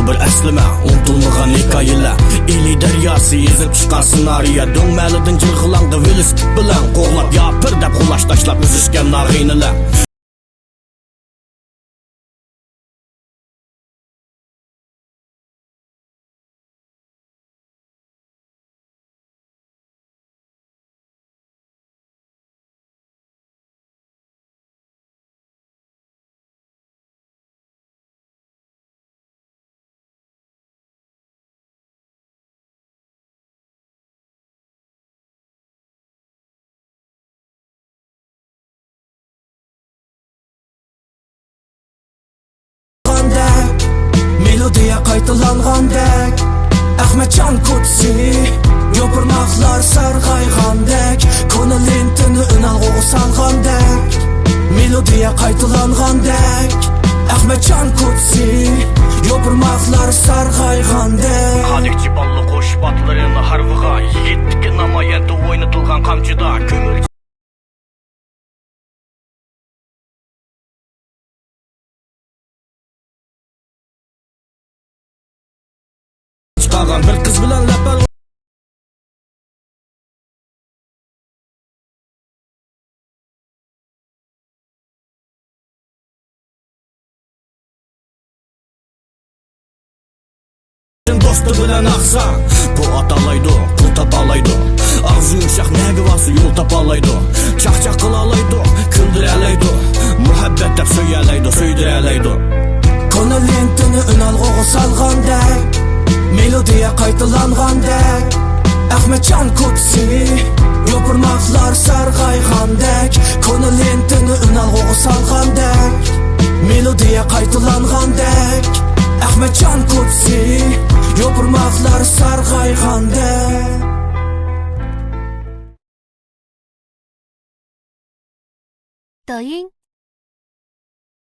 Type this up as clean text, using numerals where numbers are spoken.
bir əslime Untulmağan hikayeler Eli deryası ezip çıkan senariya Dönmeliydin cırgılandı velosiped bilen Qoğlap yapır dep xulaş taşlap üzüşken narğiniler Melodiya qaytılangandek Ahmetcan Kutsi Yopurmaqlar sarğaygandek Ko'nilin tini ünalg'u salgandek Melodiya qaytılangandek Ahmetcan Kutsi Yopurmaqlar sarğaygandek Kadikçi ballı qoş batlarını harvığa Yettik namayende oynatılgan kamçıda Kömür bir kız bilen lapar dostu bilen aksa bu atalaydı pul tapalaydı ağzı yumuşak negi varsa yol tapalaydı çak kılalaydı küldürelaydı muhabbet dep söylelaydı söydirelaydı Ko'nilin tini ünalg'u salgandek Melodiya qaytılangandek Ahmetcan Kutsi Yopurmaqlar sarg'aygandek Ko'nilin tini ünalg'u salgandek Melodiya qaytılangandek Ahmetcan Kutsi Yopurmaqlar sarg'aygandek抖音